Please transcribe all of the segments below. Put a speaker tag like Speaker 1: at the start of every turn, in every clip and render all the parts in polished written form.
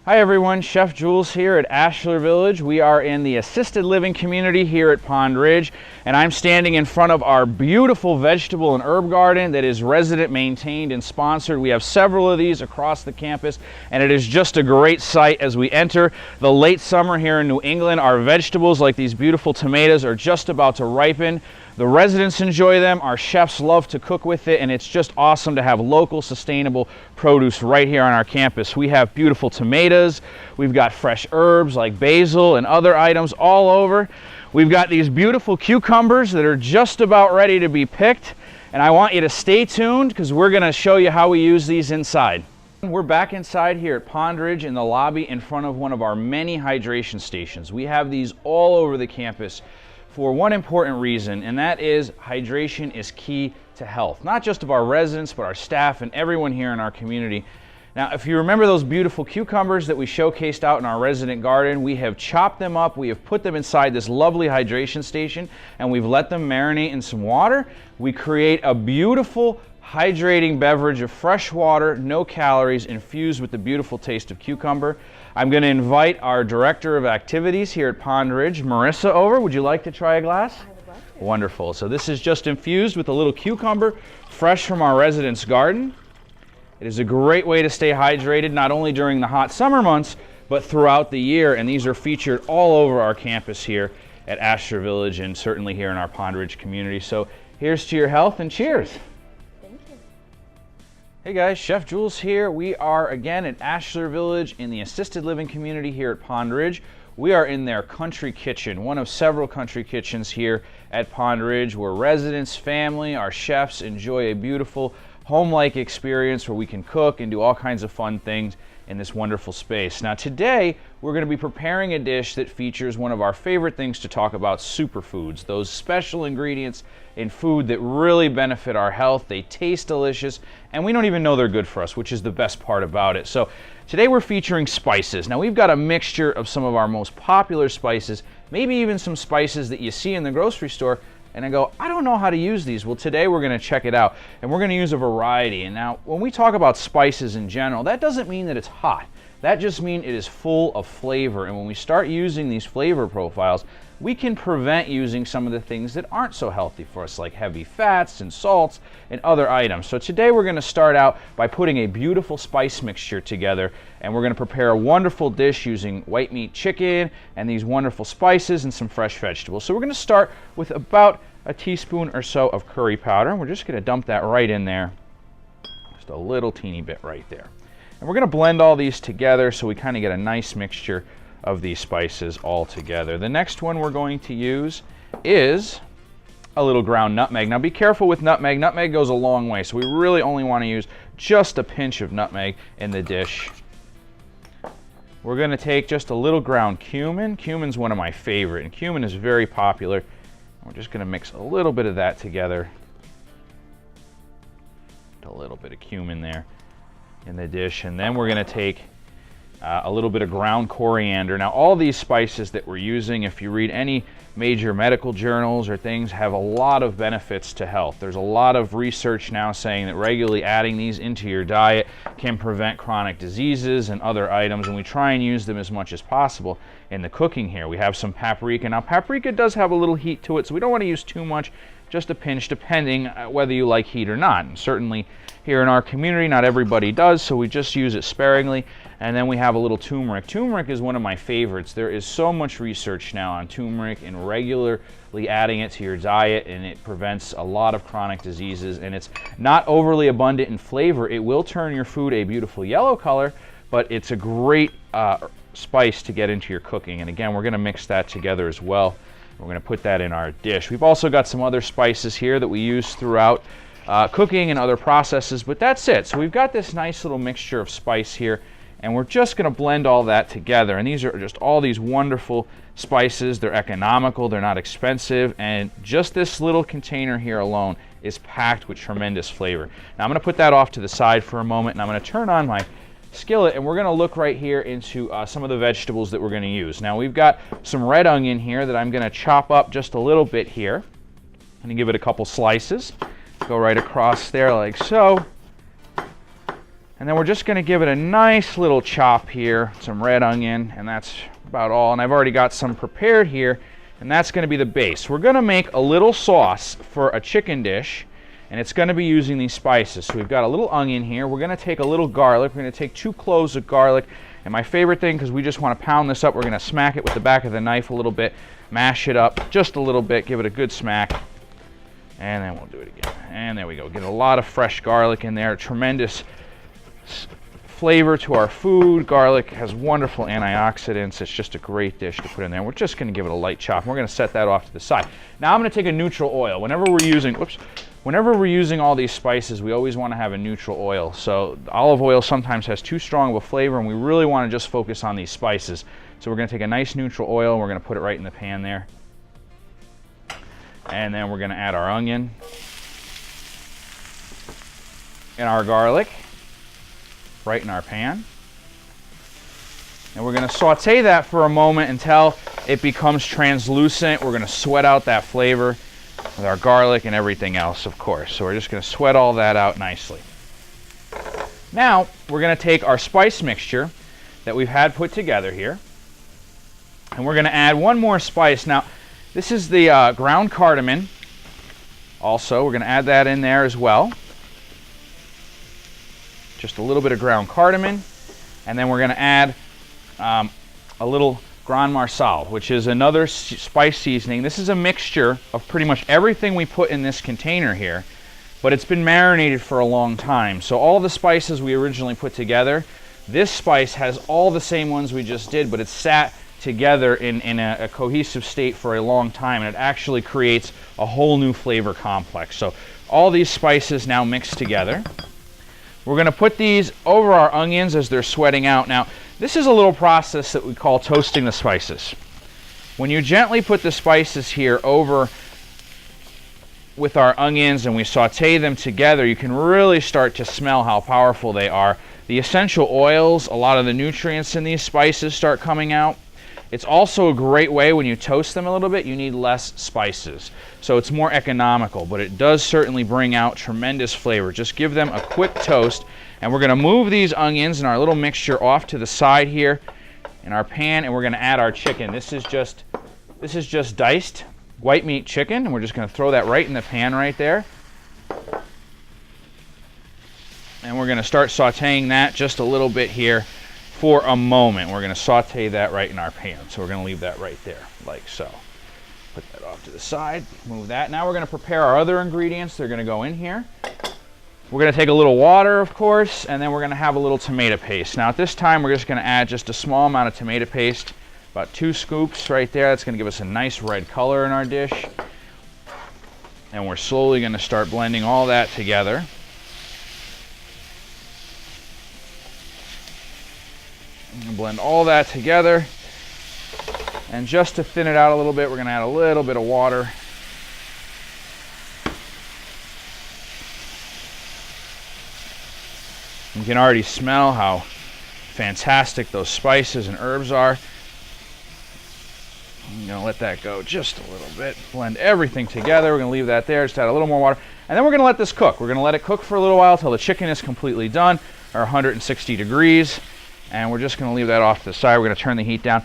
Speaker 1: Hi everyone, Chef Jules here at Ashler Village. We are in the assisted living community here at Pond Ridge, and I'm standing in front of our beautiful vegetable and herb garden that is resident maintained and sponsored. We have several of these across the campus, and it is just a great sight as we enter the late summer here in New England. Our vegetables, like these beautiful tomatoes, are just about to ripen. The residents enjoy them, our chefs love to cook with it, and it's just awesome to have local, sustainable produce right here on our campus. We have beautiful tomatoes, we've got fresh herbs like basil and other items all over. We've got these beautiful cucumbers that are just about ready to be picked, and I want you to stay tuned because we're going to show you how we use these inside. We're back inside here at Pond Ridge in the lobby in front of one of our many hydration stations. We have these all over the campus for one important reason, and that is hydration is key to health, not just of our residents, but our staff and everyone here in our community. Now, if you remember those beautiful cucumbers that we showcased out in our resident garden, we have chopped them up, we have put them inside this lovely hydration station, and we've let them marinate in some water. We create a beautiful hydrating beverage of fresh water, no calories, infused with the beautiful taste of cucumber. I'm going to invite our Director of Activities here at Pond Ridge, Marissa, over. Would you like to try a glass?
Speaker 2: I would love to.
Speaker 1: Wonderful. So this is just infused with a little cucumber, fresh from our residence garden. It is a great way to stay hydrated, not only during the hot summer months, but throughout the year. And these are featured all over our campus here at Ashler Village and certainly here in our Pond Ridge community. So here's to your health and cheers. Hey guys, Chef Jules here. We are again at Ashler Village in the assisted living community here at Pond Ridge. We are in their country kitchen, one of several country kitchens here at Pond Ridge where residents, family, our chefs enjoy a beautiful home-like experience where we can cook and do all kinds of fun things in this wonderful space. Now today we're going to be preparing a dish that features one of our favorite things to talk about, superfoods, those special ingredients in food that really benefit our health. They taste delicious and we don't even know they're good for us, which is the best part about it. So today we're featuring spices. Now we've got a mixture of some of our most popular spices, maybe even some spices that you see in the grocery store and I go, I don't know how to use these. Well, today we're going to check it out, and we're going to use a variety. And now, when we talk about spices in general, that doesn't mean that it's hot. That just means it is full of flavor. And when we start using these flavor profiles, we can prevent using some of the things that aren't so healthy for us, like heavy fats and salts and other items. So today we're going to start out by putting a beautiful spice mixture together, and we're going to prepare a wonderful dish using white meat chicken and these wonderful spices and some fresh vegetables. So we're going to start with about a teaspoon or so of curry powder. We're just going to dump that right in there, just a little teeny bit right there. And we're going to blend all these together so we kind of get a nice mixture of these spices all together. The next one we're going to use is a little ground nutmeg. Now be careful with nutmeg. Nutmeg goes a long way, so we really only want to use just a pinch of nutmeg in the dish. We're going to take just a little ground cumin. Cumin's one of my favorite, and cumin is very popular. We're just going to mix a little bit of that together. A little bit of cumin there in the dish, and then we're going to take a little bit of ground coriander. Now all these spices that we're using, if you read any major medical journals or things, have a lot of benefits to health. There's a lot of research now saying that regularly adding these into your diet can prevent chronic diseases and other items, and we try and use them as much as possible in the cooking here. We have some paprika. Now paprika does have a little heat to it, so we don't want to use too much, just a pinch, depending whether you like heat or not. And certainly here in our community, not everybody does, so we just use it sparingly. And then we have a little turmeric. Turmeric is one of my favorites. There is so much research now on turmeric and regularly adding it to your diet, and it prevents a lot of chronic diseases, and it's not overly abundant in flavor. It will turn your food a beautiful yellow color, but it's a great spice to get into your cooking. And again, we're going to mix that together as well. We're going to put that in our dish. We've also got some other spices here that we use throughout cooking and other processes, but that's it. So we've got this nice little mixture of spice here, and we're just going to blend all that together. And these are just all these wonderful spices. They're economical, they're not expensive, and just this little container here alone is packed with tremendous flavor. Now I'm going to put that off to the side for a moment, and I'm going to turn on my skillet, and we're going to look right here into some of the vegetables that we're going to use. Now we've got some red onion here that I'm going to chop up just a little bit here. I'm going to give it a couple slices. Go right across there like so. And then we're just going to give it a nice little chop here, some red onion, and that's about all. And I've already got some prepared here, and that's going to be the base. We're going to make a little sauce for a chicken dish, and it's going to be using these spices. So we've got a little onion here. We're going to take a little garlic. We're going to take 2 cloves of garlic. And my favorite thing, because we just want to pound this up, we're going to smack it with the back of the knife a little bit, mash it up just a little bit, give it a good smack. And then we'll do it again. And there we go. Get a lot of fresh garlic in there. Tremendous flavor to our food. Garlic has wonderful antioxidants. It's just a great dish to put in there. We're just going to give it a light chop. We're going to set that off to the side. Now I'm going to take a neutral oil. Whenever we're using all these spices, we always want to have a neutral oil. So olive oil sometimes has too strong of a flavor, and we really want to just focus on these spices. So we're going to take a nice neutral oil, and we're going to put it right in the pan there. And then we're going to add our onion and our garlic right in our pan. And we're going to saute that for a moment until it becomes translucent. We're going to sweat out that flavor with our garlic and everything else, of course. So we're just going to sweat all that out nicely. Now we're going to take our spice mixture that we've had put together here, and we're going to add one more spice. Now this is the ground cardamom. Also, we're going to add that in there as well. Just a little bit of ground cardamom. And then we're going to add a little Grand Marsala, which is another spice seasoning. This is a mixture of pretty much everything we put in this container here, but it's been marinated for a long time. So all the spices we originally put together, this spice has all the same ones we just did, but it's sat together in a cohesive state for a long time, and it actually creates a whole new flavor complex. So all these spices now mixed together. We're going to put these over our onions as they're sweating out. Now, this is a little process that we call toasting the spices. When you gently put the spices here over with our onions and we saute them together, you can really start to smell how powerful they are. The essential oils, a lot of the nutrients in these spices start coming out. It's also a great way when you toast them a little bit, you need less spices. So it's more economical, but it does certainly bring out tremendous flavor. Just give them a quick toast, and we're going to move these onions and our little mixture off to the side here in our pan, and we're going to add our chicken. This is just diced white meat chicken, and we're just going to throw that right in the pan right there. And we're going to start sauteing that just a little bit here for a moment. We're going to saute that right in our pan. So we're going to leave that right there, like so. Put that off to the side, move that. Now we're going to prepare our other ingredients. They're going to go in here. We're going to take a little water, of course, and then we're going to have a little tomato paste. Now at this time, we're just going to add just a small amount of tomato paste, about 2 scoops right there. That's going to give us a nice red color in our dish. And we're slowly going to start blending all that together. And blend all that together, and just to thin it out a little bit, we're going to add a little bit of water. You can already smell how fantastic those spices and herbs are. I'm going to let that go just a little bit. Blend everything together. We're going to leave that there. Just add a little more water. And then we're going to let this cook. We're going to let it cook for a little while until the chicken is completely done, or 160 degrees. And we're just going to leave that off to the side. We're going to turn the heat down.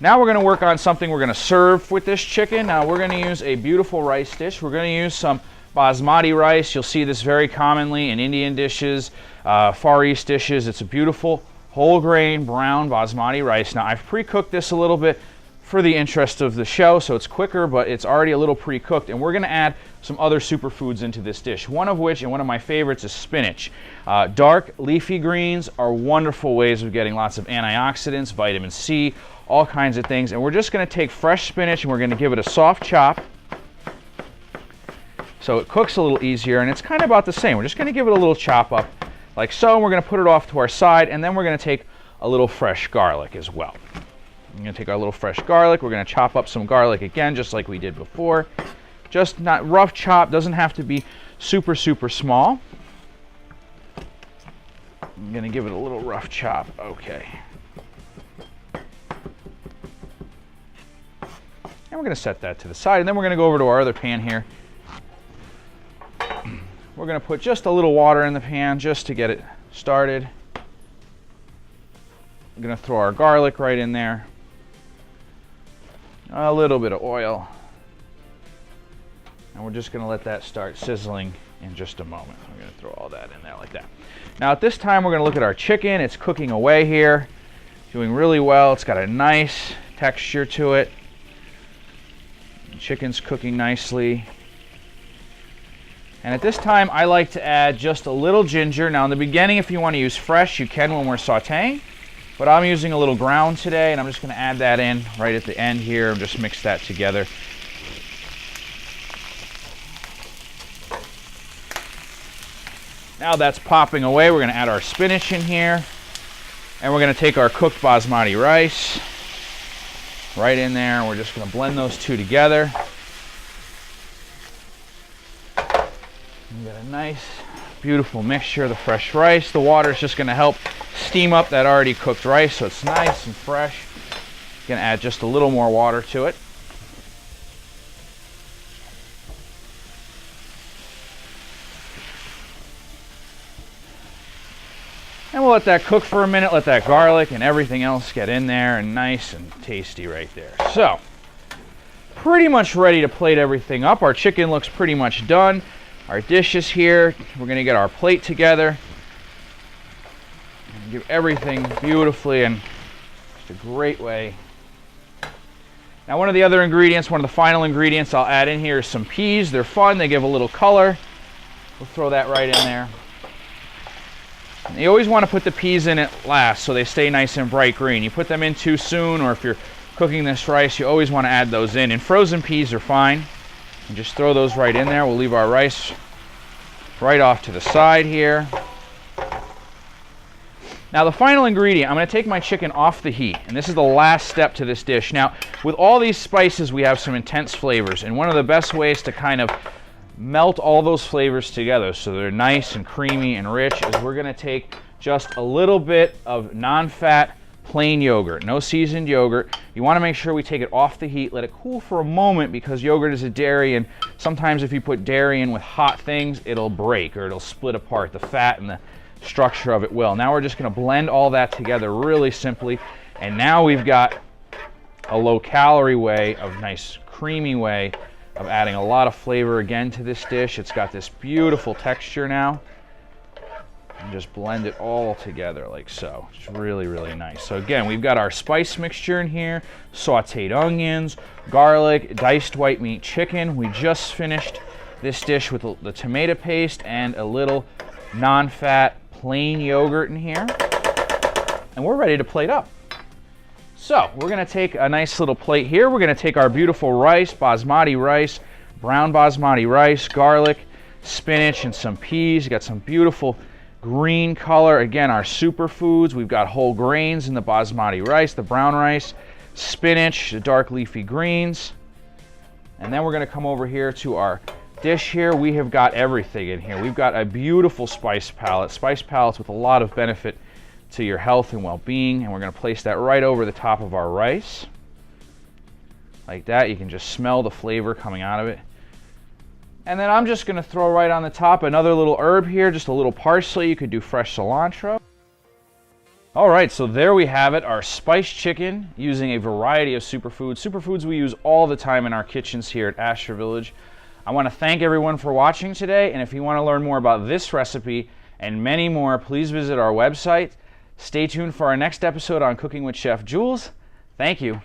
Speaker 1: Now we're going to work on something we're going to serve with this chicken. Now we're going to use a beautiful rice dish. We're going to use some basmati rice. You'll see this very commonly in Indian dishes, Far East dishes. It's a beautiful whole grain brown basmati rice. Now I've pre-cooked this a little bit for the interest of the show, so it's quicker, but it's already a little pre-cooked. And we're going to add some other superfoods into this dish, one of which, and one of my favorites, is spinach. Dark leafy greens are wonderful ways of getting lots of antioxidants, vitamin C, all kinds of things. And we're just going to take fresh spinach and we're going to give it a soft chop so it cooks a little easier, and it's kind of about the same. We're just going to give it a little chop up like so, and we're going to put it off to our side, and then we're going to take a little fresh garlic as well. We're going to take our little fresh garlic. We're going to chop up some garlic again, just like we did before. Just not rough chop, doesn't have to be super, super small. I'm going to give it a little rough chop. Okay. And we're going to set that to the side, and then we're going to go over to our other pan here. We're going to put just a little water in the pan just to get it started. We're going to throw our garlic right in there. A little bit of oil. And we're just going to let that start sizzling in just a moment. I'm going to throw all that in there like that. Now at this time, we're going to look at our chicken. It's cooking away here, doing really well. It's got a nice texture to it. The chicken's cooking nicely. And at this time, I like to add just a little ginger. Now in the beginning, if you want to use fresh, you can when we're sauteing. But I'm using a little ground today, and I'm just going to add that in right at the end here and just mix that together. Now that's popping away, we're going to add our spinach in here. And we're going to take our cooked basmati rice right in there. And we're just going to blend those two together. We got a nice, beautiful mixture of the fresh rice. The water is just going to help steam up that already cooked rice so it's nice and fresh. Going to add just a little more water to it. And we'll let that cook for a minute, let that garlic and everything else get in there and nice and tasty right there. So, pretty much ready to plate everything up. Our chicken looks pretty much done. Our dish is here. We're going to get our plate together. And give everything beautifully and just a great way. Now one of the other ingredients, one of the final ingredients I'll add in here is some peas. They're fun, they give a little color. We'll throw that right in there. And you always want to put the peas in it last so they stay nice and bright green. You put them in too soon, or if you're cooking this rice, you always want to add those in. And frozen peas are fine. And just throw those right in there. We'll leave our rice right off to the side here. Now the final ingredient, I'm going to take my chicken off the heat, and this is the last step to this dish. Now with all these spices we have some intense flavors, and one of the best ways to kind of melt all those flavors together so they're nice and creamy and rich is we're going to take just a little bit of non-fat plain yogurt, no seasoned yogurt. You want to make sure we take it off the heat, let it cool for a moment, because yogurt is a dairy, and sometimes if you put dairy in with hot things, it'll break or it'll split apart. The fat and the structure of it will. Now we're just going to blend all that together really simply, and now we've got a low-calorie way, of nice creamy way of adding a lot of flavor again to this dish. It's got this beautiful texture now. And just blend it all together like so. It's really, really nice. So again, we've got our spice mixture in here, sauteed onions, garlic, diced white meat chicken. We just finished this dish with the tomato paste and a little non-fat plain yogurt in here. And we're ready to plate up. So we're going to take a nice little plate here. We're going to take our beautiful rice, basmati rice, brown basmati rice, garlic, spinach, and some peas. You got some beautiful green color. Again, our superfoods. We've got whole grains in the basmati rice, the brown rice, spinach, the dark leafy greens. And then we're going to come over here to our dish here. We have got everything in here. We've got a beautiful spice palettes with a lot of benefit to your health and well-being, and we're going to place that right over the top of our rice like that. You can just smell the flavor coming out of it. And then I'm just going to throw right on the top another little herb here, just a little parsley. You could do fresh cilantro. All right, so there we have it, our spiced chicken using a variety of superfoods. Superfoods we use all the time in our kitchens here at Asher Village. I want to thank everyone for watching today, and if you want to learn more about this recipe and many more, please visit our website. Stay tuned for our next episode on Cooking with Chef Jules. Thank you.